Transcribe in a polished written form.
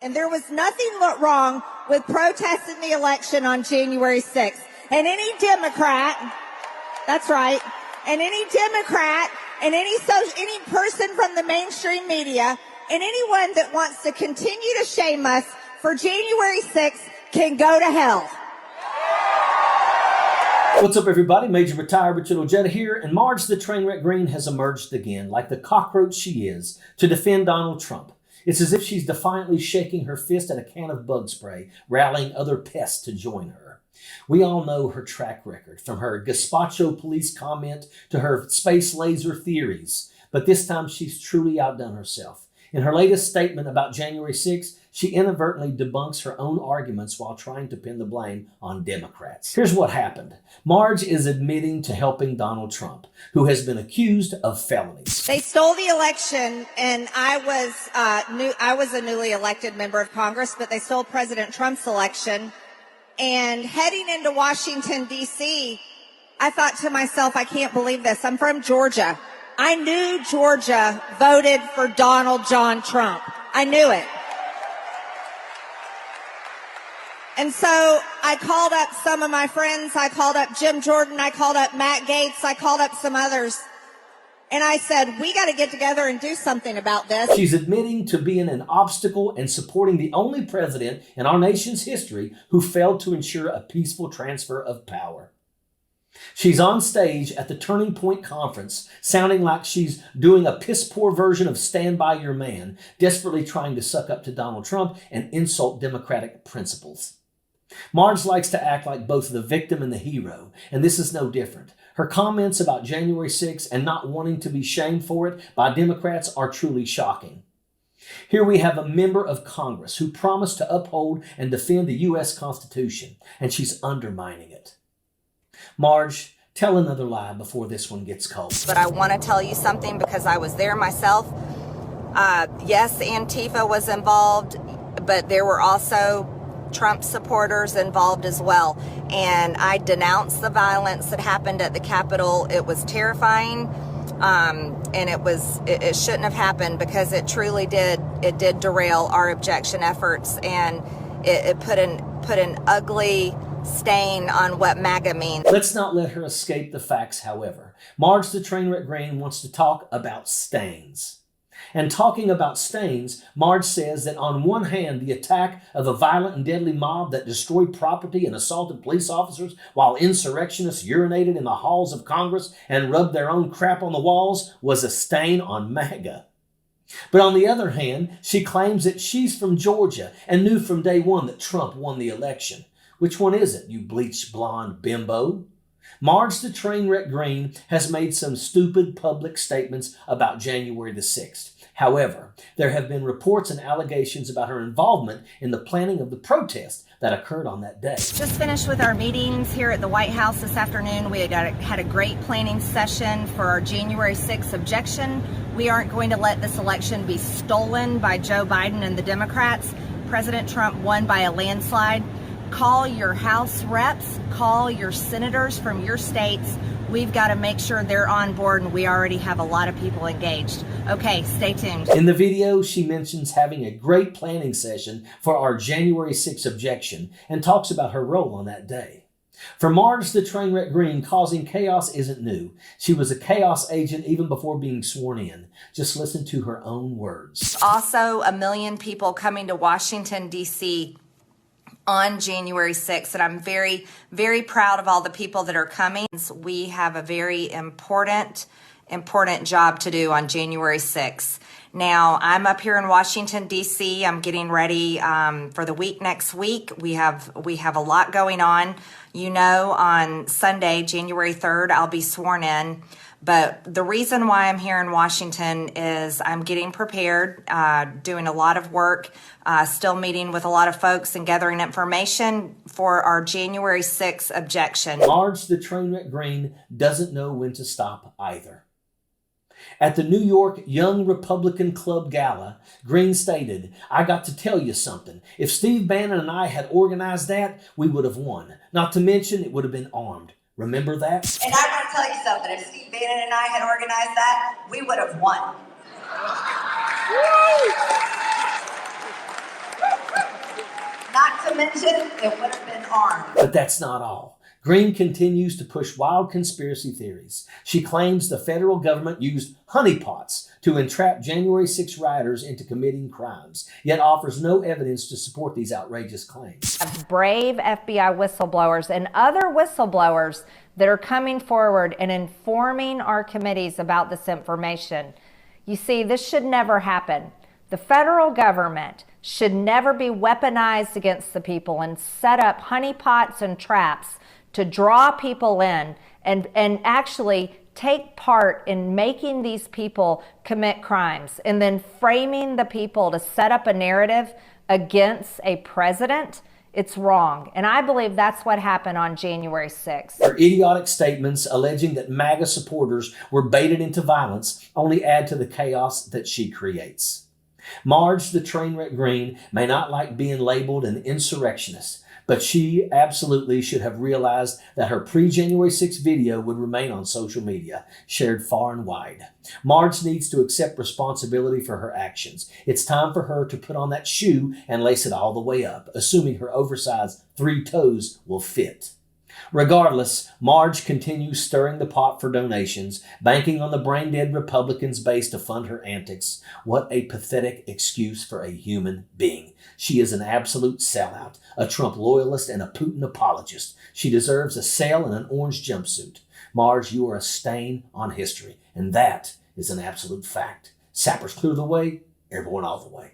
And there was nothing wrong with protesting the election on January 6th. And any Democrat, that's right, and any Democrat and any person from the mainstream media and anyone that wants to continue to shame us for January 6th can go to hell. What's up, everybody? Major Retired Richard Ojeda here, and Marge the Trainwreck Greene has emerged again, like the cockroach she is, to defend Donald Trump. It's as if she's defiantly shaking her fist at a can of bug spray, rallying other pests to join her. We all know her track record, from her gazpacho police comment to her space laser theories, but this time she's truly outdone herself. In her latest statement about January 6th, she inadvertently debunks her own arguments while trying to pin the blame on Democrats. Here's what happened. Marge is admitting to helping Donald Trump, who has been accused of felonies. They stole the election, and I was a newly elected member of Congress, but they stole President Trump's election. And heading into Washington, D.C., I thought to myself, I can't believe this. I'm from Georgia. I knew Georgia voted for Donald John Trump. I knew it. And so I called up some of my friends. I called up Jim Jordan. I called up Matt Gaetz. I called up some others. And I said, we got to get together and do something about this. She's admitting to being an obstacle and supporting the only president in our nation's history who failed to ensure a peaceful transfer of power. She's on stage at the Turning Point Conference, sounding like she's doing a piss-poor version of Stand By Your Man, desperately trying to suck up to Donald Trump and insult democratic principles. Marge likes to act like both the victim and the hero, and this is no different. Her comments about January 6th and not wanting to be shamed for it by Democrats are truly shocking. Here we have a member of Congress who promised to uphold and defend the U.S. Constitution, and she's undermining it. Marge, tell another lie before this one gets cold. But I want to tell you something because I was there myself. Yes, Antifa was involved, but there were also Trump supporters involved as well. And I denounced the violence that happened at the Capitol. It was terrifying. And it shouldn't have happened because it truly did derail our objection efforts, and it put an ugly stain on what MAGA means. Let's not let her escape the facts, however. Marge the Trainwreck Greene wants to talk about stains. And talking about stains, Marge says that on one hand, the attack of a violent and deadly mob that destroyed property and assaulted police officers while insurrectionists urinated in the halls of Congress and rubbed their own crap on the walls was a stain on MAGA. But on the other hand, she claims that she's from Georgia and knew from day one that Trump won the election. Which one is it, you bleached blonde bimbo? Marge the Trainwreck Greene has made some stupid public statements about January the 6th. However, there have been reports and allegations about her involvement in the planning of the protest that occurred on that day. Just finished with our meetings here at the White House this afternoon. We had a great planning session for our January 6th objection. We aren't going to let this election be stolen by Joe Biden and the Democrats. President Trump won by a landslide. Call your House reps, call your senators from your states. We've got to make sure they're on board, and we already have a lot of people engaged. Okay, stay tuned. In the video, she mentions having a great planning session for our January 6th objection and talks about her role on that day. For Marge the Trainwreck Greene, causing chaos isn't new. She was a chaos agent even before being sworn in. Just listen to her own words. Also, 1 million people coming to Washington, D.C. on January 6th, and I'm very, very proud of all the people that are coming. We have a very important job to do on January 6th. Now, I'm up here in Washington, D.C. I'm getting ready for the week next week. We have a lot going on. You know, on Sunday, January 3rd, I'll be sworn in. But the reason why I'm here in Washington is I'm getting prepared, doing a lot of work, still meeting with a lot of folks and gathering information for our January 6th objection. Marge the Trainwreck Greene doesn't know when to stop either. At the New York Young Republican Club Gala, Greene stated, "I got to tell you something. If Steve Bannon and I had organized that, we would have won. Not to mention, it would have been armed. Remember that?" And I want to tell you something. If Steve Bannon and I had organized that, we would have won. to mention, it would have been armed. But that's not all. Greene continues to push wild conspiracy theories. She claims the federal government used honeypots to entrap January 6 rioters into committing crimes, yet offers no evidence to support these outrageous claims. Brave FBI whistleblowers and other whistleblowers that are coming forward and informing our committees about this information. You see, this should never happen. The federal government should never be weaponized against the people and set up honeypots and traps to draw people in and actually take part in making these people commit crimes and then framing the people to set up a narrative against a president. It's wrong. And I believe that's what happened on January 6th. Her idiotic statements alleging that MAGA supporters were baited into violence only add to the chaos that she creates. Marge the Trainwreck Greene may not like being labeled an insurrectionist, but she absolutely should have realized that her pre-January 6 video would remain on social media, shared far and wide. Marge needs to accept responsibility for her actions. It's time for her to put on that shoe and lace it all the way up, assuming her oversized 3 toes will fit. Regardless, Marge continues stirring the pot for donations, banking on the brain-dead Republicans' base to fund her antics. What a pathetic excuse for a human being. She is an absolute sellout, a Trump loyalist and a Putin apologist. She deserves a sail in an orange jumpsuit. Marge, you are a stain on history, and that is an absolute fact. Sappers clear the way, everyone all the way.